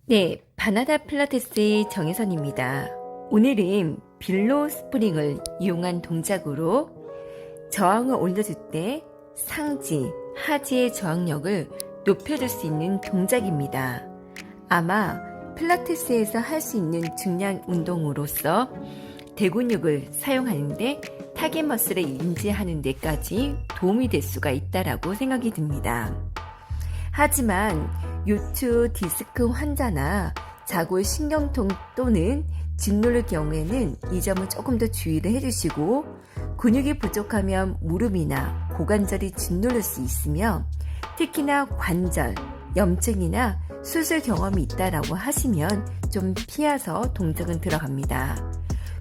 네, 바나나 필라테스의 정혜선입니다. 오늘은 빌로우 스프링을 이용한 동작으로 저항을 올려줄 때 상지, 하지의 저항력을 높여줄 수 있는 동작입니다. 아마 필라테스에서 할 수 있는 중량 운동으로서 대근육을 사용하는데 타겟 머슬을 인지하는 데까지 도움이 될 수가 있다라고 생각이 듭니다. 하지만 요추 디스크 환자나 자골 신경통 또는 짓누를 경우에는 이 점을 조금 더 주의를 해주시고, 근육이 부족하면 무릎이나 고관절이 짓누를 수 있으며 특히나 관절, 염증이나 수술 경험이 있다라고 하시면 좀 피해서 동작은 들어갑니다.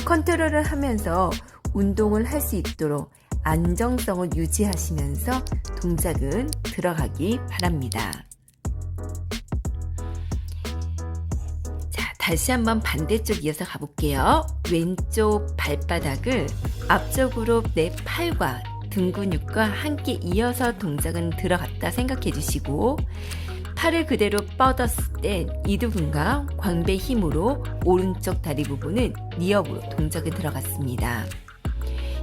컨트롤을 하면서 운동을 할 수 있도록 안정성을 유지하시면서 동작은 들어가기 바랍니다. 자, 다시 한번 반대쪽 이어서 가볼게요. 왼쪽 발바닥을 앞쪽으로 내 팔과 등 근육과 함께 이어서 동작은 들어갔다 생각해 주시고, 팔을 그대로 뻗었을 때 이두근과 광배 힘으로 오른쪽 다리 부분은 니업으로 동작이 들어갔습니다.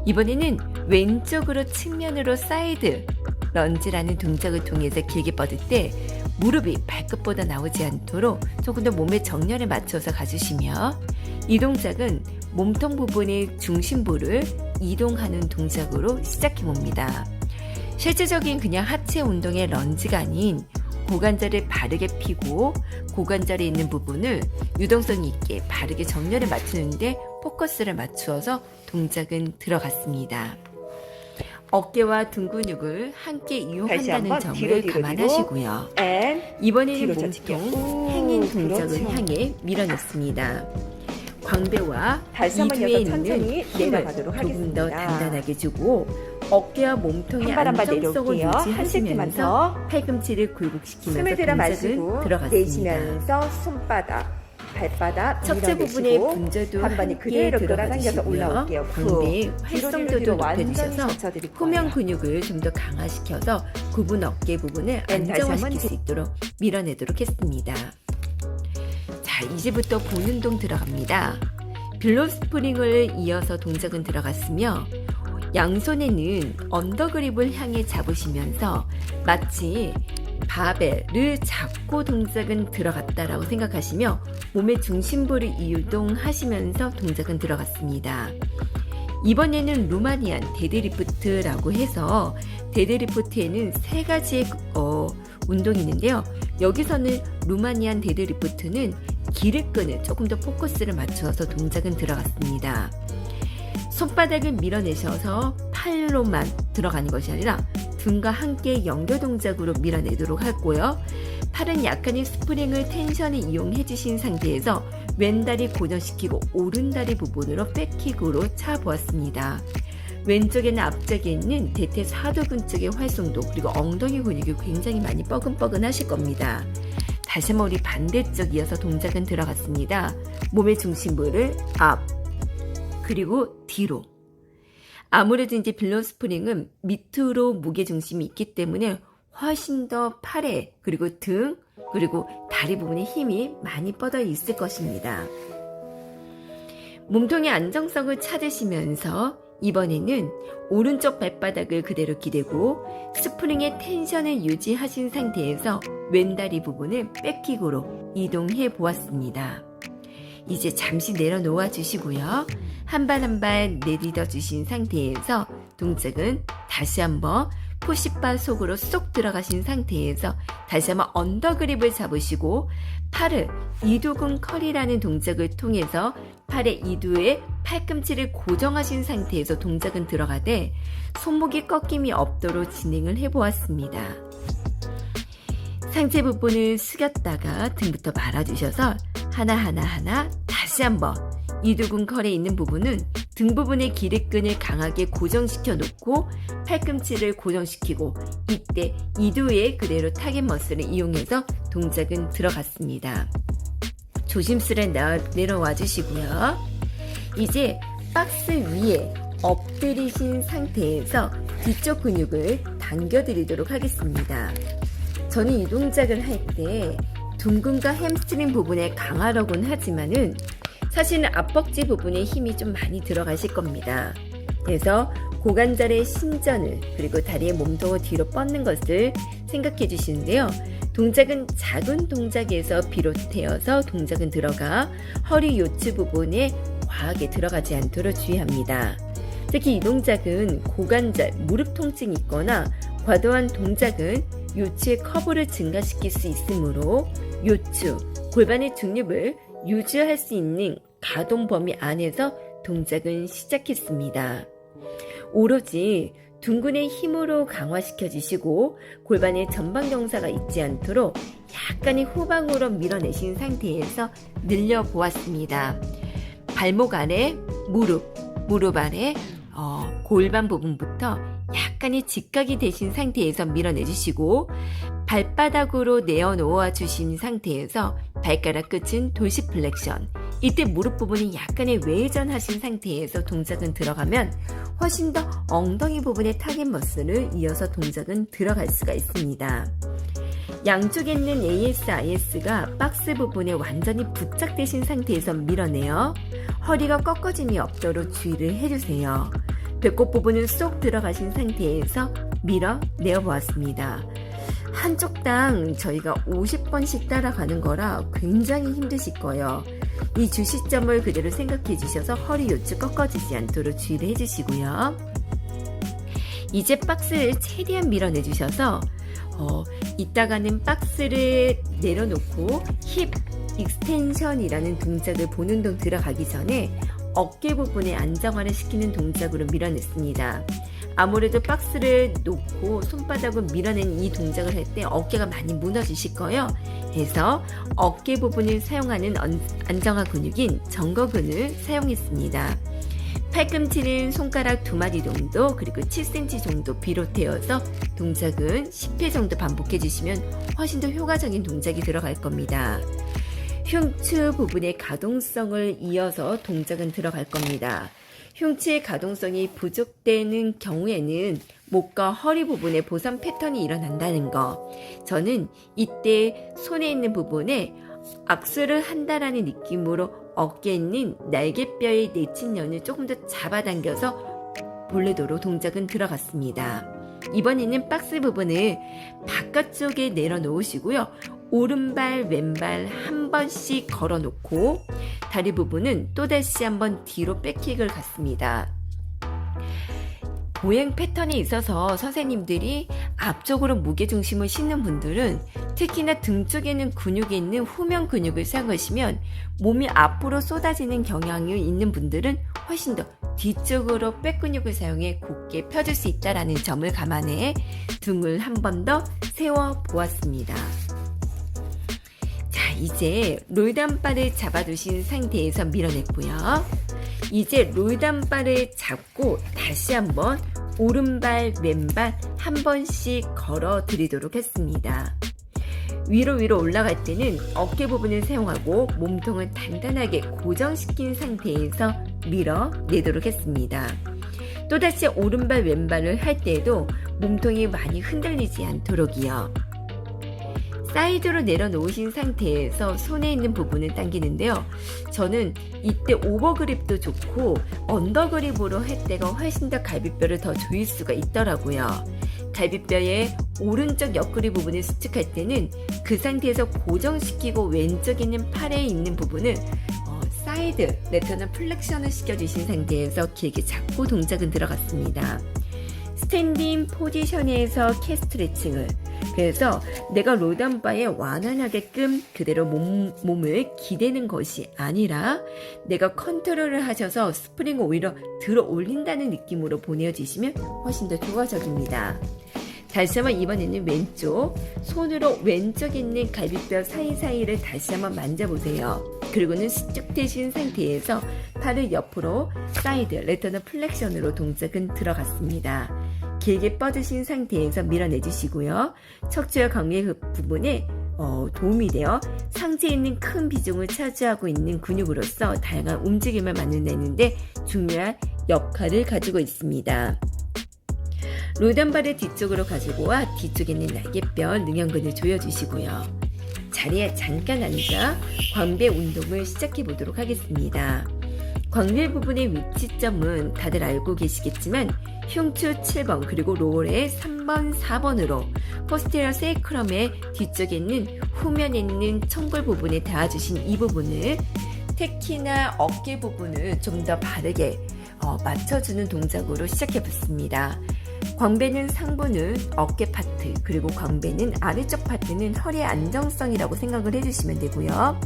이번에는 왼쪽으로 측면으로 사이드 런지라는 동작을 통해서 길게 뻗을 때 무릎이 발끝보다 나오지 않도록 조금 더 몸의 정렬에 맞춰서 가주시며, 이 동작은 몸통 부분의 중심부를 이동하는 동작으로 시작해 봅니다. 실질적인 그냥 하체 운동의 런지가 아닌 고관절을 바르게 펴고 고관절에 있는 부분을 유동성 있게 바르게 정렬에 맞추는데 포커스를 맞추어서 동작은 들어갔습니다. 어깨와 등 근육을 함께 이용한다는 점을 감안하시고요. 이번에는 몸통 행인 동작을 향해 밀어냈습니다. 광배와 이두에 있는 힘을 조금 더 단단하게 주고 어깨와 몸통의 안정성을 유지하시면서 팔꿈치를 굴곡시키면서 동작은 들어갔습니다. 내쉬면서 손바닥, 발바닥 척추 부분의 분절도 한번이 그대로 끌어당겨서 들어가주시고요. 올라올게요. 광배의 활성도도 높여주셔서 젖어드릴 후면 거예요. 근육을 좀 더 강화시켜서 구분 어깨 부분을 안정화시킬 수 있도록 밀어내도록 했습니다. 자, 이제부터 본 운동 들어갑니다. 빌로우 스프링을 이어서 동작은 들어갔으며, 양손에는 언더그립을 향해 잡으시면서 마치 바벨을 잡고 동작은 들어갔다라고 생각하시며 몸의 중심부를 이동하시면서 동작은 들어갔습니다. 이번에는 루마니안 데드리프트라고 해서 데드리프트에는 세 가지의 운동이 있는데요. 여기서는 루마니안 데드리프트는 기립근을 조금 더 포커스를 맞추어서 동작은 들어갔습니다. 손바닥을 밀어내셔서 팔로만 들어가는 것이 아니라 등과 함께 연결 동작으로 밀어내도록 하고요. 팔은 약간의 스프링을 텐션을 이용해 주신 상태에서 왼다리 고정시키고 오른다리 부분으로 백킥으로 차보았습니다. 왼쪽에는 앞쪽에 있는 대퇴사두근 쪽의 활성도 그리고 엉덩이 근육이 굉장히 많이 뻐근뻐근 하실 겁니다. 다시 한번 우리 반대쪽 이어서 동작은 들어갔습니다. 몸의 중심부를 앞 그리고 뒤로. 아무래도 이제 빌로우 스프링은 밑으로 무게중심이 있기 때문에 훨씬 더 팔에 그리고 등 그리고 다리 부분에 힘이 많이 뻗어 있을 것입니다. 몸통의 안정성을 찾으시면서 이번에는 오른쪽 발바닥을 그대로 기대고 스프링의 텐션을 유지하신 상태에서 왼다리 부분을 백킥으로 이동해 보았습니다. 이제 잠시 내려놓아 주시고요. 한 발 한 발 내딛어 주신 상태에서 동작은 다시 한번 푸시바 속으로 쏙 들어가신 상태에서 다시 한번 언더그립을 잡으시고 팔을 이두근 컬이라는 동작을 통해서 팔의 이두에 팔꿈치를 고정하신 상태에서 동작은 들어가되 손목이 꺾임이 없도록 진행을 해보았습니다. 상체 부분을 숙였다가 등부터 말아주셔서 하나하나 다시 한번 이두근 컬에 있는 부분은 등 부분의 기립근을 강하게 고정시켜 놓고 팔꿈치를 고정시키고 이때 이두에 그대로 타겟 머슬을 이용해서 동작은 들어갔습니다. 조심스레 내려와 주시고요. 이제 박스 위에 엎드리신 상태에서 뒤쪽 근육을 당겨 드리도록 하겠습니다. 저는 이 동작을 할 때 둔근과 햄스트링 부분에 강하려고는 하지만은 사실은 앞벅지 부분에 힘이 좀 많이 들어가실 겁니다. 그래서 고관절의 신전을 그리고 다리의 몸통을 뒤로 뻗는 것을 생각해 주시는데요. 동작은 작은 동작에서 비롯되어서 동작은 들어가 허리 요추 부분에 과하게 들어가지 않도록 주의합니다. 특히 이 동작은 고관절, 무릎 통증이 있거나 과도한 동작은 요추의 커브를 증가시킬 수 있으므로 요추, 골반의 중립을 유지할 수 있는 가동 범위 안에서 동작은 시작했습니다. 오로지 둔근의 힘으로 강화시켜 주시고 골반에 전방 경사가 있지 않도록 약간의 후방으로 밀어내신 상태에서 늘려보았습니다. 발목 아래, 무릎 아래 골반 부분부터 약간의 직각이 되신 상태에서 밀어내주시고 발바닥으로 내어놓아 주신 상태에서 발가락 끝은 도시플렉션, 이때 무릎 부분이 약간의 외전하신 상태에서 동작은 들어가면 훨씬 더 엉덩이 부분의 타겟 머슬을 이어서 동작은 들어갈 수가 있습니다. 양쪽에 있는 AS, IS가 박스 부분에 완전히 부착되신 상태에서 밀어내어 허리가 꺾어짐이 없도록 주의를 해주세요. 배꼽 부분은 쏙 들어가신 상태에서 밀어내어 보았습니다. 한쪽당 저희가 50번씩 따라가는 거라 굉장히 힘드실 거예요. 이 주시점을 그대로 생각해 주셔서 허리 요추 꺾어지지 않도록 주의를 해주시고요. 이제 박스를 최대한 밀어내 주셔서 이따가는 박스를 내려놓고 힙 익스텐션이라는 동작을 보는 동 들어가기 전에 어깨 부분에 안정화를 시키는 동작으로 밀어냈습니다. 아무래도 박스를 놓고 손바닥을 밀어낸 이 동작을 할 때 어깨가 많이 무너지실 거예요. 그래서 어깨 부분을 사용하는 안정화 근육인 정거근을 사용했습니다. 팔꿈치는 손가락 2마디 정도 그리고 7cm 정도 비롯되어서 동작은 10회 정도 반복해 주시면 훨씬 더 효과적인 동작이 들어갈 겁니다. 흉추 부분의 가동성을 이어서 동작은 들어갈 겁니다. 흉추의 가동성이 부족되는 경우에는 목과 허리 부분에 보상 패턴이 일어난다는 거, 저는 이때 손에 있는 부분에 악수를 한다라는 느낌으로 어깨에 있는 날개뼈의 내친면을 조금 더 잡아당겨서 볼레도로 동작은 들어갔습니다. 이번에는 박스 부분을 바깥쪽에 내려놓으시고요. 오른발 왼발 한 번씩 걸어놓고 다리 부분은 또다시 한번 뒤로 백킥을 갔습니다. 보행 패턴에 있어서 선생님들이 앞쪽으로 무게중심을 싣는 분들은 특히나 등 쪽에는 근육이 있는 후면 근육을 사용하시면 몸이 앞으로 쏟아지는 경향이 있는 분들은 훨씬 더 뒤쪽으로 백 근육을 사용해 곧게 펴줄 수 있다는 점을 감안해 등을 한 번 더 세워 보았습니다. 자, 이제 롤다운바를 잡아두신 상태에서 밀어냈고요. 이제 롤다운바를 잡고 다시 한번 오른발 왼발 한 번씩 걸어 드리도록 했습니다. 위로 올라갈 때는 어깨 부분을 사용하고 몸통을 단단하게 고정시킨 상태에서 밀어내도록 했습니다. 또다시 오른발 왼발을 할 때에도 몸통이 많이 흔들리지 않도록이요. 사이드로 내려놓으신 상태에서 손에 있는 부분을 당기는데요. 저는 이때 오버그립도 좋고 언더그립으로 할 때가 훨씬 더 갈비뼈를 더 조일 수가 있더라고요. 갈비뼈의 오른쪽 옆구리 부분을 수축할 때는 그 상태에서 고정시키고 왼쪽에 있는 팔에 있는 부분을 사이드 레터널 플렉션을 시켜주신 상태에서 길게 잡고 동작은 들어갔습니다. 스탠딩 포지션에서 캐 스트레칭을, 그래서 내가 롤다운바에 완화하게끔 그대로 몸을 기대는 것이 아니라 내가 컨트롤을 하셔서 스프링을 오히려 들어 올린다는 느낌으로 보내주시면 훨씬 더 효과적입니다. 다시 한번 이번에는 왼쪽 손으로 왼쪽에 있는 갈비뼈 사이사이를 다시 한번 만져보세요. 그리고는 수축되신 상태에서 팔을 옆으로 사이드 레터널 플렉션으로 동작은 들어갔습니다. 길게 뻗으신 상태에서 밀어내주시고요. 척추와 경계 부분에 도움이 되어 상체에 있는 큰 비중을 차지하고 있는 근육으로서 다양한 움직임을 만들어내는데 중요한 역할을 가지고 있습니다. 롤다운바를 뒤쪽으로 가지고 와 뒤쪽에 있는 날개뼈 능형근을 조여주시고요. 자리에 잠깐 앉아 광배 운동을 시작해 보도록 하겠습니다. 광배 부분의 위치점은 다들 알고 계시겠지만 흉추 7번 그리고 롤의 3번, 4번으로 포스테리어 세이크럼의 뒤쪽에 있는 후면에 있는 청골 부분에 닿아주신 이 부분을 특히나 어깨 부분을 좀 더 바르게 맞춰주는 동작으로 시작해 봤습니다. 광배는 상부는 어깨 파트, 그리고 광배는 아래쪽 파트는 허리의 안정성이라고 생각을 해주시면 되고요.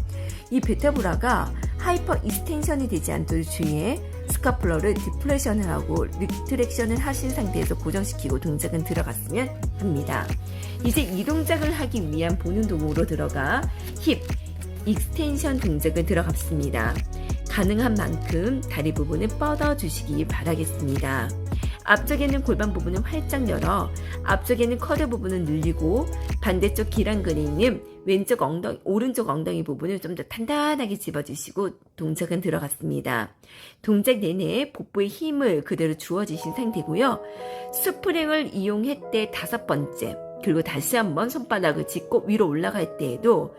이 베타브라가 하이퍼 익스텐션이 되지 않도록 주의해 스카플러를 디플레이션을 하고 리트렉션을 하신 상태에서 고정시키고 동작은 들어갔으면 합니다. 이제 이 동작을 하기 위한 보는 동으로 들어가 힙 익스텐션 동작은 들어갔습니다. 가능한 만큼 다리 부분을 뻗어주시기 바라겠습니다. 앞쪽에는 골반 부분을 활짝 열어 앞쪽에는 커드 부분을 늘리고 반대쪽 기랑근에 있는 오른쪽 엉덩이 부분을 좀 더 단단하게 집어주시고 동작은 들어갔습니다. 동작 내내 복부에 힘을 그대로 주어주신 상태고요. 스프링을 이용했대 5번째, 그리고 다시 한번 손바닥을 짚고 위로 올라갈 때에도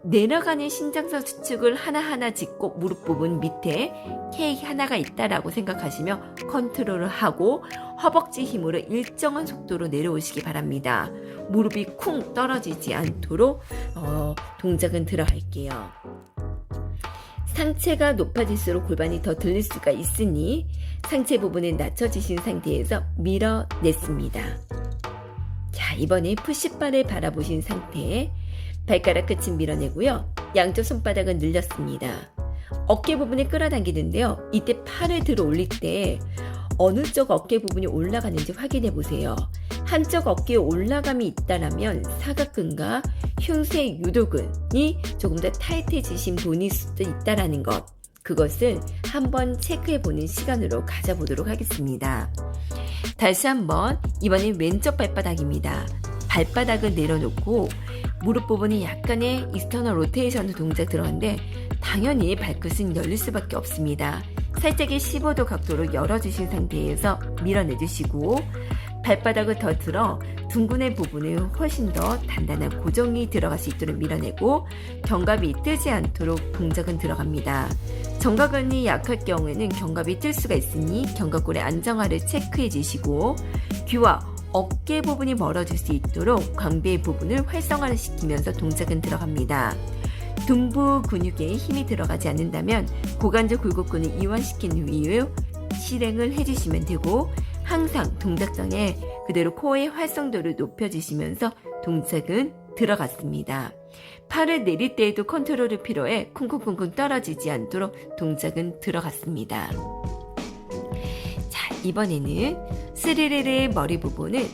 내려가는 신장선 수축을 하나하나 짚고 무릎 부분 밑에 K 하나가 있다라고 생각하시며 컨트롤을 하고 허벅지 힘으로 일정한 속도로 내려오시기 바랍니다. 무릎이 쿵 떨어지지 않도록 동작은 들어갈게요. 상체가 높아질수록 골반이 더 들릴 수가 있으니 상체 부분을 낮춰주신 상태에서 밀어냈습니다. 자, 이번에 푸시바를 바라보신 상태, 발가락 끝은 밀어내고요. 양쪽 손바닥은 늘렸습니다. 어깨 부분을 끌어당기는데요. 이때 팔을 들어 올릴 때 어느 쪽 어깨 부분이 올라가는지 확인해 보세요. 한쪽 어깨에 올라감이 있다라면 사각근과 흉쇄 유도근이 조금 더 타이트해지신 분일 수도 있다라는 것, 그것을 한번 체크해 보는 시간으로 가져보도록 하겠습니다. 다시 한번 이번엔 왼쪽 발바닥입니다. 발바닥을 내려놓고 무릎 부분이 약간의 익스터널 로테이션 동작 들어가는데 당연히 발끝은 열릴 수밖에 없습니다. 살짝의 15도 각도로 열어주신 상태에서 밀어내주시고 발바닥을 더 들어 둥근의 부분을 훨씬 더 단단한 고정이 들어갈 수 있도록 밀어내고 견갑이 뜨지 않도록 동작은 들어갑니다. 견갑근이 약할 경우에는 견갑이 뜰 수가 있으니 견갑골의 안정화를 체크해 주시고 귀와 어깨 부분이 멀어질 수 있도록 광배 부분을 활성화를 시키면서 동작은 들어갑니다. 둔부 근육에 힘이 들어가지 않는다면 고관절 굴곡근을 이완시킨 이후 실행을 해주시면 되고 항상 동작 전에 그대로 코어의 활성도를 높여주시면서 동작은 들어갔습니다. 팔을 내릴 때에도 컨트롤이 필요해 쿵쿵쿵쿵 떨어지지 않도록 동작은 들어갔습니다. 자, 이번에는 스리르르의 머리 부분을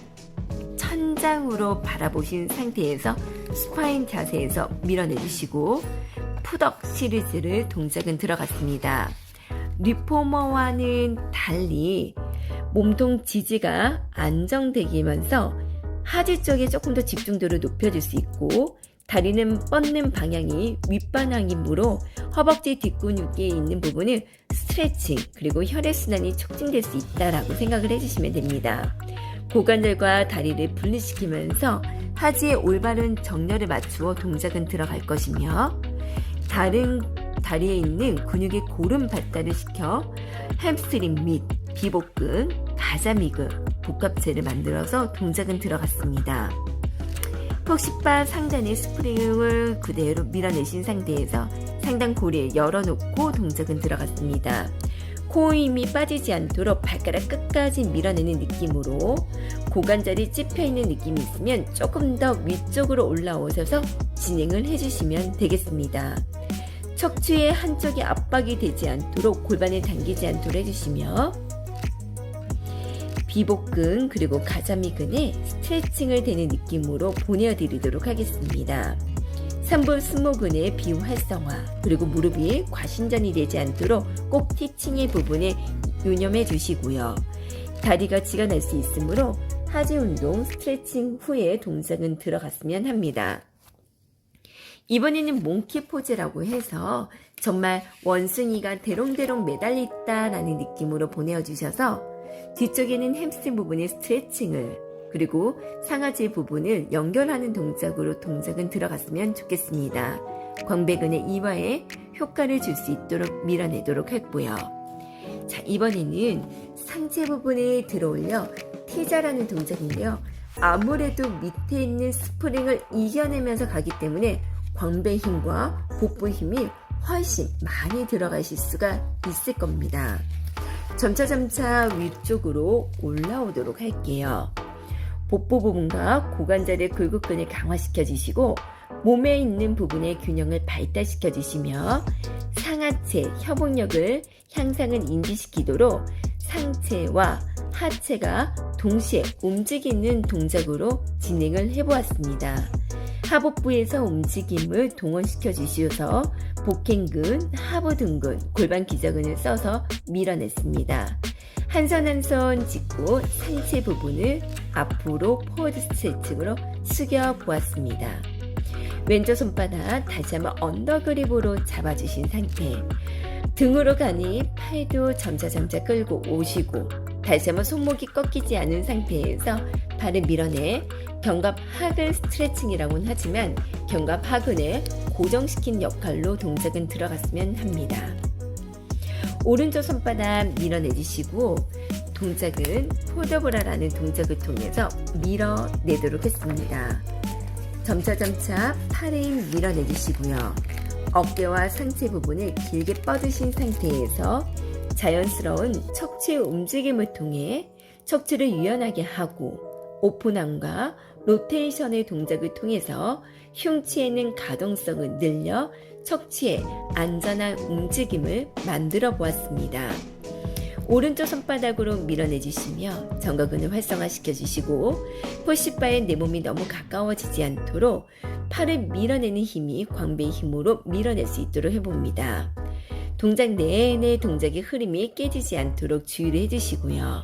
천장으로 바라보신 상태에서 스파인 자세에서 밀어내주시고 푸덕 시리즈를 동작은 들어갔습니다. 리포머와는 달리 몸통 지지가 안정되면서 하지 쪽에 조금 더 집중도를 높여줄 수 있고 다리는 뻗는 방향이 윗방향이므로 허벅지 뒷근육에 있는 부분을 스트레칭 그리고 혈액순환이 촉진될 수 있다라고 생각을 해주시면 됩니다. 고관절과 다리를 분리시키면서 하지의 올바른 정렬을 맞추어 동작은 들어갈 것이며 다른 다리에 있는 근육의 고른 발달을 시켜 햄스트링 및 비복근, 가자미근, 복합체를 만들어서 동작은 들어갔습니다. 푹시바 상단의 스프링을 그대로 밀어내신 상태에서 상단 고리에 열어놓고 동작은 들어갔습니다. 코 힘이 빠지지 않도록 발가락 끝까지 밀어내는 느낌으로 고관절이 찝혀있는 느낌이 있으면 조금 더 위쪽으로 올라오셔서 진행을 해주시면 되겠습니다. 척추의 한쪽이 압박이 되지 않도록 골반을 당기지 않도록 해주시며 비복근 그리고 가자미근에 스트레칭을 되는 느낌으로 보내드리도록 하겠습니다. 3분 승모근의 비활성화 그리고 무릎이 과신전이 되지 않도록 꼭 티칭의 부분에 유념해 주시고요. 다리가 지가 날 수 있으므로 하지 운동 스트레칭 후에 동작은 들어갔으면 합니다. 이번에는 몽키 포즈라고 해서 정말 원숭이가 대롱대롱 매달려 있다라는 느낌으로 보내주셔서 뒤쪽에는 햄스트링 부분의 스트레칭을 그리고 상하체 부분을 연결하는 동작으로 동작은 들어갔으면 좋겠습니다. 광배근의 이와에 효과를 줄 수 있도록 밀어내도록 했고요. 자, 이번에는 상체 부분에 들어올려 T자라는 동작인데요. 아무래도 밑에 있는 스프링을 이겨내면서 가기 때문에 광배 힘과 복부 힘이 훨씬 많이 들어가실 수가 있을 겁니다. 점차 위쪽으로 올라오도록 할게요. 복부 부분과 고관절의 굴곡근을 강화시켜 주시고 몸에 있는 부분의 균형을 발달시켜 주시며 상하체, 협응력을 향상을 인지시키도록 상체와 하체가 동시에 움직이는 동작으로 진행을 해보았습니다. 하복부에서 움직임을 동원시켜 주셔서 복행근, 하부등근, 골반 기저근을 써서 밀어냈습니다. 한 손 한 손 짚고 상체 부분을 앞으로 포워드 스트레칭으로 숙여 보았습니다. 왼쪽 손바닥 다시 한번 언더그립으로 잡아주신 상태. 등으로 가니 팔도 점차 끌고 오시고 다시 한번 손목이 꺾이지 않은 상태에서 발을 밀어내 견갑하근 스트레칭이라고는 하지만 견갑하근을 고정시킨 역할로 동작은 들어갔으면 합니다. 오른쪽 손바닥 밀어내주시고 동작은 폴더브라라는 동작을 통해서 밀어내도록 했습니다. 점차 팔을 밀어내주시고요. 어깨와 상체 부분을 길게 뻗으신 상태에서 자연스러운 척추의 움직임을 통해 척추를 유연하게 하고 오픈함과 로테이션의 동작을 통해서 흉추에는 가동성을 늘려 척추의 안전한 움직임을 만들어 보았습니다. 오른쪽 손바닥으로 밀어내주시며 정거근을 활성화시켜 주시고 푸시바에 내 몸이 너무 가까워지지 않도록 팔을 밀어내는 힘이 광배의 힘으로 밀어낼 수 있도록 해봅니다. 동작 내내 동작의 흐름이 깨지지 않도록 주의를 해주시고요.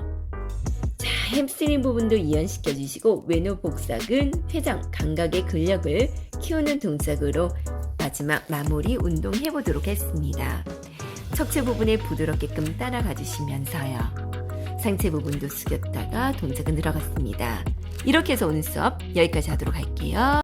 자, 햄스트링 부분도 이완시켜 주시고 왼쪽 복사근, 회전, 감각의 근력을 키우는 동작으로 마지막 마무리 운동 해보도록 했습니다. 척추 부분에 부드럽게끔 따라가 주시면서요. 상체 부분도 숙였다가 동작은 들어갔습니다. 이렇게 해서 오늘 수업 여기까지 하도록 할게요.